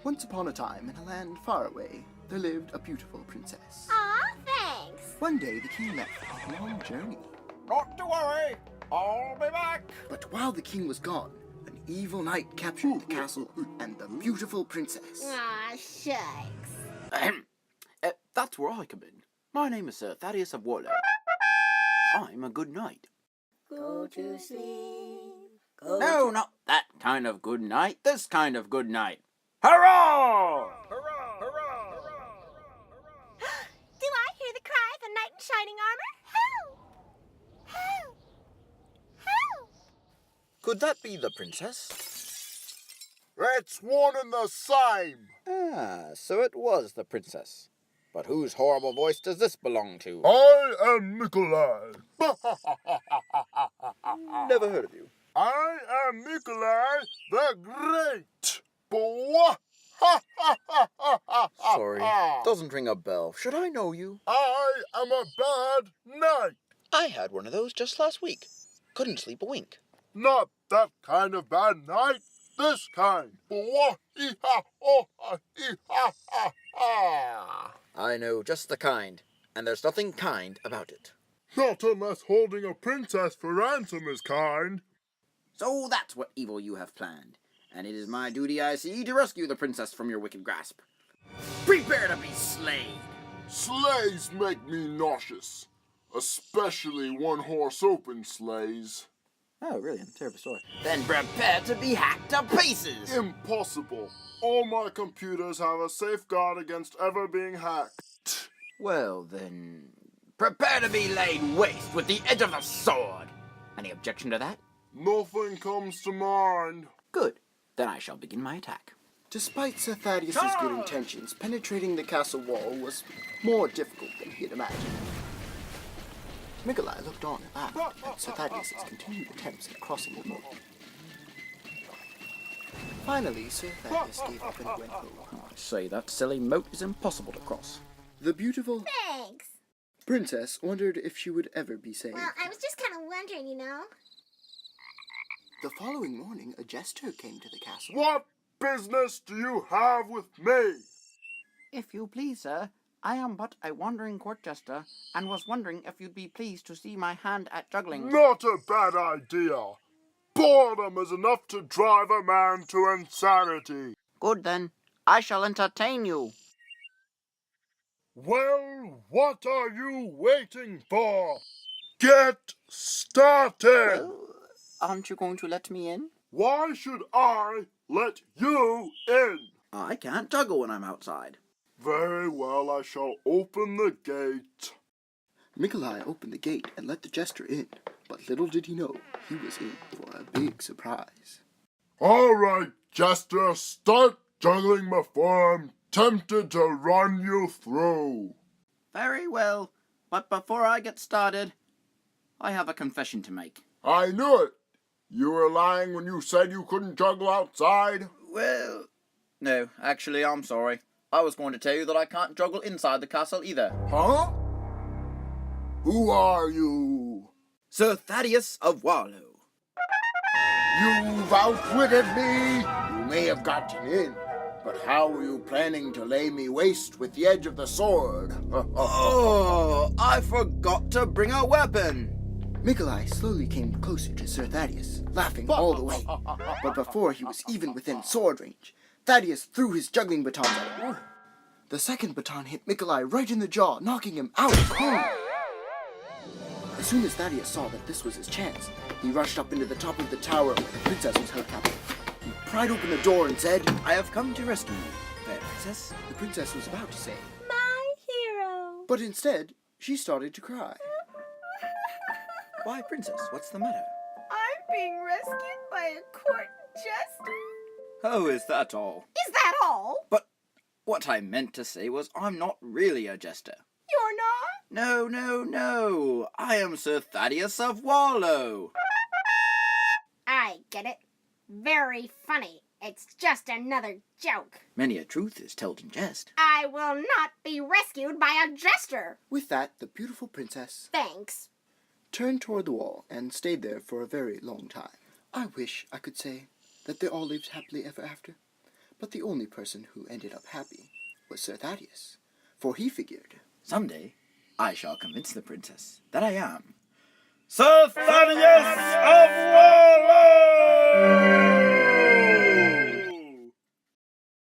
Once upon a time, in a land far away, there lived a beautiful princess. Aw, thanks. One day, the king left for a long journey. Not to worry, I'll be back. But while the king was gone, an evil knight captured the castle and the beautiful princess. Aw, shucks. Ahem. That's where I come in. My name is Sir Thaddeus of Warlow. I'm a good knight. Go to sleep. No, not that kind of good knight. This kind of good knight. Hurrah! Hurrah, hurrah, hurrah. Do I hear the cry of a knight in shining armor? Help! Help! Help! Could that be the princess? It's one and the same. Ah, so it was the princess. But whose horrible voice does this belong to? I am Nikolai. Never heard of you. I am Nikolai the Great. Sorry, doesn't ring a bell. Should I know you? I am a bad knight. I had one of those just last week. Couldn't sleep a wink. Not that kind of bad knight. This kind. I know just the kind, and there's nothing kind about it. Not unless holding a princess for ransom is kind. So that's what evil you have planned, and it is my duty, I see, to rescue the princess from your wicked grasp. Prepare to be slain! Sleighs make me nauseous, especially one-horse open sleighs. Oh, really? I'm terribly sorry. Then prepare to be hacked to pieces! Impossible. All my computers have a safeguard against ever being hacked. Well, then, prepare to be laid waste with the edge of the sword! Any objection to that? Nothing comes to mind. Good. Then I shall begin my attack. Despite Sir Thaddeus's good intentions, penetrating the castle wall was more difficult than he had imagined. Nikolai looked on and laughed at Sir Thaddeus's continued attempts at crossing the moat. Finally, Sir Thaddeus gave up and went home. I say that silly moat is impossible to cross. The beautiful Thanks. princess wondered if she would ever be saved. Well, I was just kind of wondering, you know. The following morning, a jester came to the castle. What business do you have with me? If you please, sir, I am but a wandering court jester, and was wondering if you'd be pleased to see my hand at juggling. Not a bad idea. Boredom is enough to drive a man to insanity. Good then, I shall entertain you. Well, what are you waiting for? Get started! Well, aren't you going to let me in? Why should I let you in? I can't juggle when I'm outside. Very well, I shall open the gate. Nikolai opened the gate and let the jester in, but little did he know he was in for a big surprise. All right, Jester, start juggling before I'm tempted to run you through. Very well, but before I get started, I have a confession to make. I knew it. You were lying when you said you couldn't juggle outside. Well, no, actually, I'm sorry. I was going to tell you that I can't juggle inside the castle either. Huh? Who are you? Sir Thaddeus of Warlow. You've outwitted me. You may have gotten in, but how were you planning to lay me waste with the edge of the sword? Oh, I forgot to bring a weapon. Nikolai slowly came closer to Sir Thaddeus, laughing all the way. But before he was even within sword range, Thaddeus threw his juggling baton at him. The second baton hit Nikolai right in the jaw, knocking him out cold. As soon as Thaddeus saw that this was his chance, he rushed up into the top of the tower where the princess was held captive. He pried open the door and said, I have come to rescue you, fair princess. The princess was about to say, My hero. but instead, she started to cry. Why, princess, what's the matter? I'm being rescued by a court jester. Oh, is that all? Is that all? But what I meant to say was I'm not really a jester. You're not? No. I am Sir Thaddeus of Warlow. I get it. Very funny. It's just another joke. Many a truth is told in jest. I will not be rescued by a jester. With that, the beautiful princess Thanks. turned toward the wall and stayed there for a very long time. I wish I could say that they all lived happily ever after, But the only person who ended up happy was Sir Thaddeus, for he figured, Someday, I shall convince the princess that I am Sir Thaddeus of Warlow!